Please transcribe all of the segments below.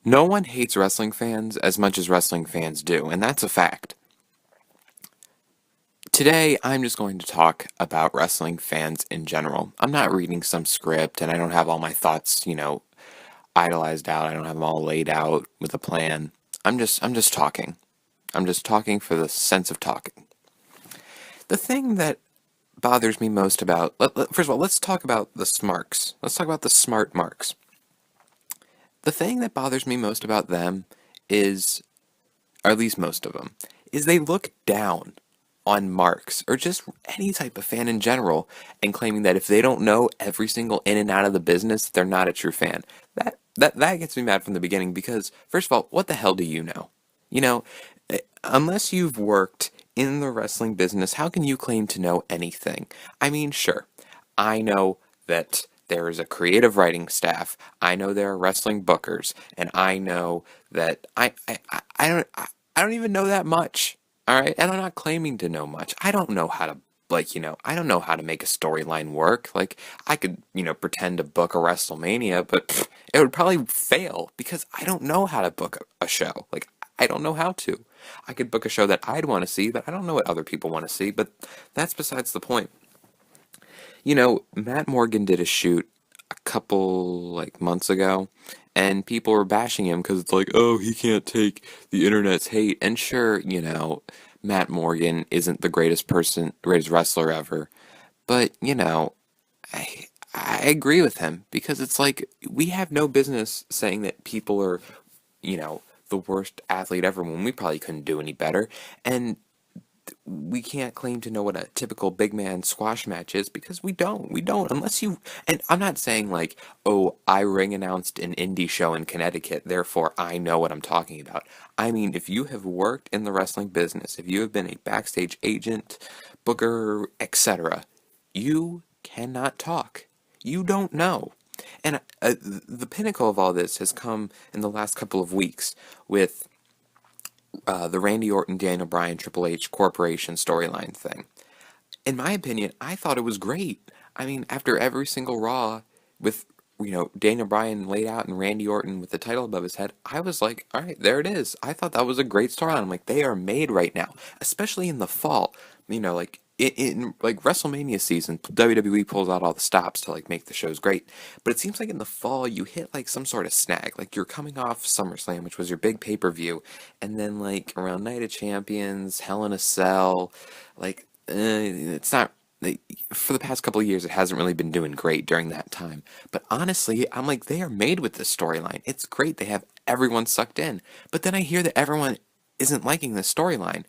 No one hates wrestling fans as much as wrestling fans do, and that's a fact. Today, I'm just going to talk about wrestling fans in general. I'm not reading some script, and I don't have all my thoughts, idolized out. I don't have them all laid out with a plan. I'm just talking. I'm just talking for the sense of talking. The thing that bothers me most about, first of all, let's talk about the smarks. Let's talk about the smart marks. The thing that bothers me most about them is, or at least most of them, is they look down on marks or just any type of fan in general and claiming that if they don't know every single in and out of the business, they're not a true fan. That gets me mad from the beginning because first of all, what the hell do you know? You know, unless you've worked in the wrestling business, how can you claim to know anything? I mean, sure, I know that there is a creative writing staff. I know there are wrestling bookers, and I know that I don't even know that much. All right, and I'm not claiming to know much. I don't know how to I don't know how to make a storyline work. Like I could, pretend to book a WrestleMania, but it would probably fail because I don't know how to book a show. Like I don't know how to. I could book a show that I'd want to see, but I don't know what other people want to see, but that's besides the point. Matt Morgan did a shoot a couple months ago, and people were bashing him because it's like, oh, he can't take the internet's hate. And sure, Matt Morgan isn't the greatest wrestler ever, but I agree with him because it's like we have no business saying that people are, the worst athlete ever when we probably couldn't do any better. And we can't claim to know what a typical big man squash match is because we don't. We don't. Unless you. And I'm not saying like, oh, I ring announced an indie show in Connecticut, therefore I know what I'm talking about. I mean, if you have worked in the wrestling business, if you have been a backstage agent, booker, etc., you cannot talk. You don't know. And the pinnacle of all this has come in the last couple of weeks with the Randy Orton, Daniel Bryan, Triple H Corporation storyline thing. In my opinion, I thought it was great. I mean, after every single Raw with Daniel Bryan laid out and Randy Orton with the title above his head, I was like, all right, there it is. I thought that was a great storyline. I'm like, they are made right now, especially in the fall. Like in like WrestleMania season, WWE pulls out all the stops to like make the shows great. But it seems like in the fall you hit like some sort of snag. Like you're coming off SummerSlam, which was your big pay-per-view, and then like around Night of Champions, Hell in a Cell, it's not for the past couple of years, it hasn't really been doing great during that time. But honestly, I'm like, they are made with this storyline. It's great. They have everyone sucked in. But then I hear that everyone isn't liking this storyline.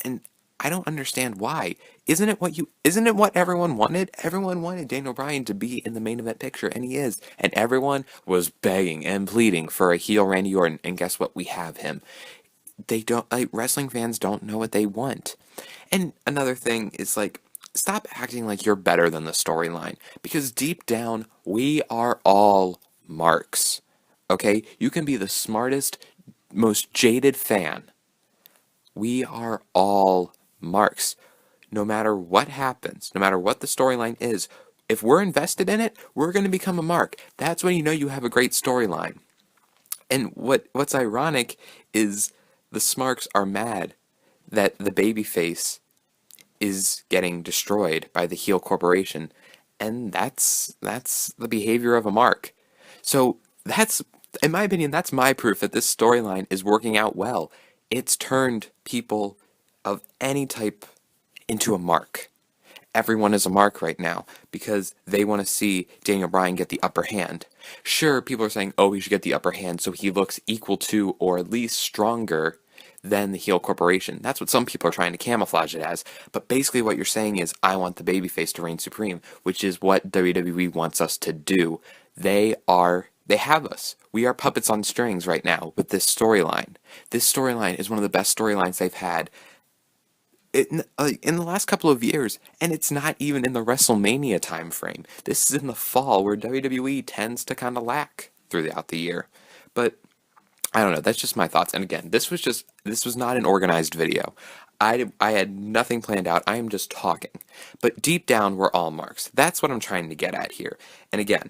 And I don't understand why. Isn't it what everyone wanted? Everyone wanted Daniel Bryan to be in the main event picture, and he is. And everyone was begging and pleading for a heel Randy Orton, and guess what? We have him. They don't like wrestling fans don't know what they want. And another thing is like stop acting like you're better than the storyline because deep down we are all marks. Okay? You can be the smartest, most jaded fan. We are all marks. No matter what happens, no matter what the storyline is, if we're invested in it, we're going to become a mark. That's when you know you have a great storyline. And what's ironic is the Smarks are mad that the babyface is getting destroyed by the heel corporation, and that's the behavior of a mark. So that's, in my opinion, that's my proof that this storyline is working out well. It's turned people of any type into a mark. Everyone is a mark right now because they want to see Daniel Bryan get the upper hand. Sure, people are saying, oh, he should get the upper hand so he looks equal to or at least stronger than the heel corporation. That's what some people are trying to camouflage it as. But basically what you're saying is, I want the babyface to reign supreme, which is what WWE wants us to do. They have us. We are puppets on strings right now with this storyline. This storyline is one of the best storylines they've had in the last couple of years, and it's not even in the WrestleMania time frame. This is in the fall where WWE tends to kind of lack throughout the year. But I don't know, that's just my thoughts. And again, this was not an organized video. I had nothing planned out. I am just talking. But deep down, we're all marks. That's what I'm trying to get at here. And again,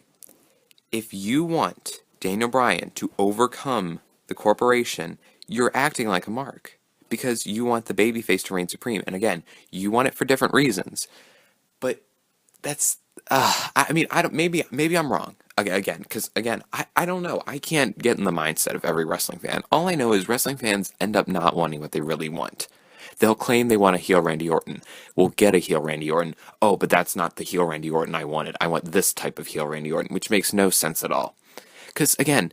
if you want Daniel Bryan to overcome the corporation, you're acting like a mark because you want the babyface to reign supreme. And again, you want it for different reasons. But that's I mean, I don't, maybe I'm wrong again, because again, I don't know. I can't get in the mindset of every wrestling fan. All I know is wrestling fans end up not wanting what they really want. They'll claim they want a heel Randy Orton. We'll get a heel Randy Orton. Oh, but that's not the heel Randy Orton I wanted. I want this type of heel Randy Orton, which makes no sense at all. Because again,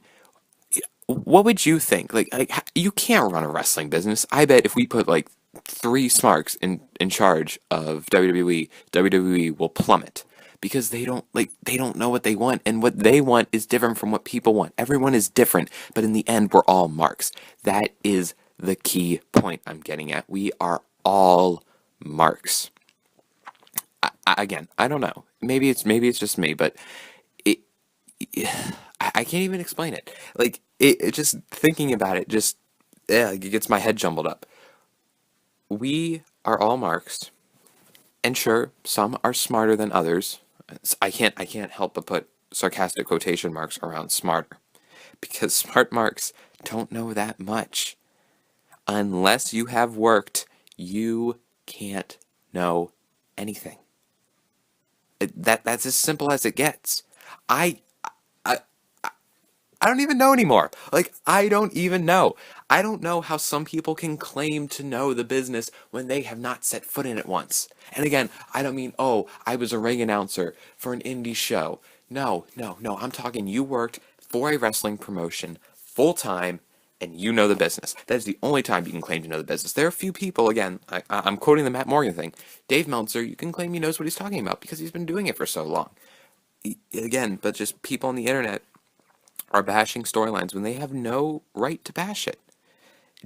what would you think? Like you can't run a wrestling business. I bet if we put like three smarks in charge of WWE, WWE will plummet because they don't know what they want, and what they want is different from what people want. Everyone is different, but in the end, we're all marks. That is the key point I'm getting at. We are all marks. Again, I don't know. Maybe it's just me, but it I can't even explain it. Like it just thinking about it just it gets my head jumbled up. We are all marks, and sure, some are smarter than others. I can't help but put sarcastic quotation marks around smarter because smart marks don't know that much. Unless you have worked, you can't know anything. That's as simple as it gets. I I I don't even know anymore. Like, I don't even know. I don't know how some people can claim to know the business when they have not set foot in it once. And again, I don't mean, oh, I was a ring announcer for an indie show. No, no, no. I'm talking you worked for a wrestling promotion full time and you know the business. That is the only time you can claim to know the business. There are a few people, again, I'm quoting the Matt Morgan thing. Dave Meltzer, you can claim he knows what he's talking about because he's been doing it for so long. Again, but just people on the internet are bashing storylines when they have no right to bash it.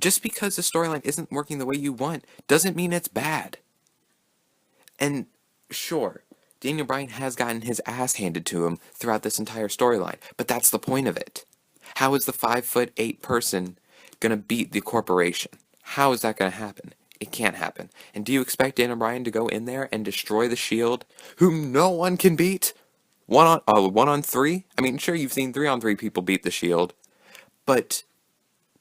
Just because the storyline isn't working the way you want doesn't mean it's bad. And sure, Daniel Bryan has gotten his ass handed to him throughout this entire storyline, but that's the point of it. How is the 5'8" person gonna beat the corporation? How is that gonna happen? It can't happen. And do you expect Daniel Bryan to go in there and destroy the Shield, whom no one can beat? 1 on 3? I mean, sure, you've seen 3 on 3 people beat the Shield, but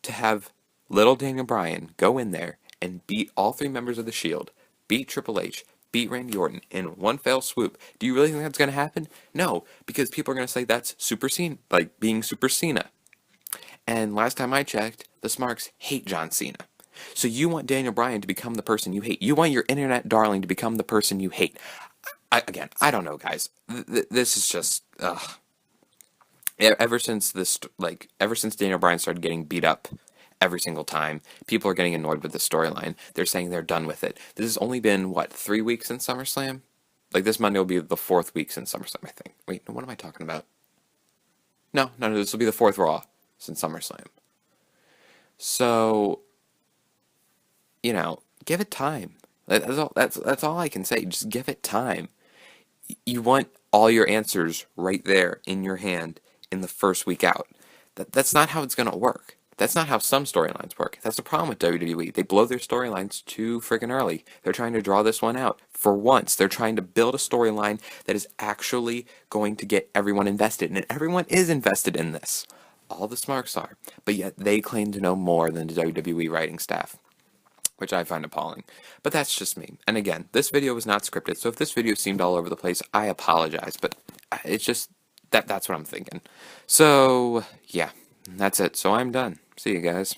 to have little Daniel Bryan go in there and beat all 3 members of the Shield, beat Triple H, beat Randy Orton in one fell swoop, do you really think that's going to happen? No, because people are going to say that's Super Cena, like being Super Cena. And last time I checked, the Smarks hate John Cena. So you want Daniel Bryan to become the person you hate. You want your internet darling to become the person you hate. Again, I don't know, guys. This is just ever since Daniel Bryan started getting beat up every single time, people are getting annoyed with the storyline. They're saying they're done with it. This has only been what, 3 weeks in SummerSlam? Like this Monday will be the 4th week since SummerSlam, I think. Wait, what am I talking about? No, this will be the 4th Raw since SummerSlam. So, give it time. That's all I can say. Just give it time. You want all your answers right there in your hand in the first week out. That's not how it's going to work. That's not how some storylines work. That's the problem with WWE. They blow their storylines too friggin' early. They're trying to draw this one out. For once, they're trying to build a storyline that is actually going to get everyone invested. And everyone is invested in this. All the Smarks are. But yet they claim to know more than the WWE writing staff, which I find appalling. But that's just me. And again, this video was not scripted, so if this video seemed all over the place, I apologize, but it's just that's what I'm thinking. So, yeah, that's it. So I'm done. See you guys.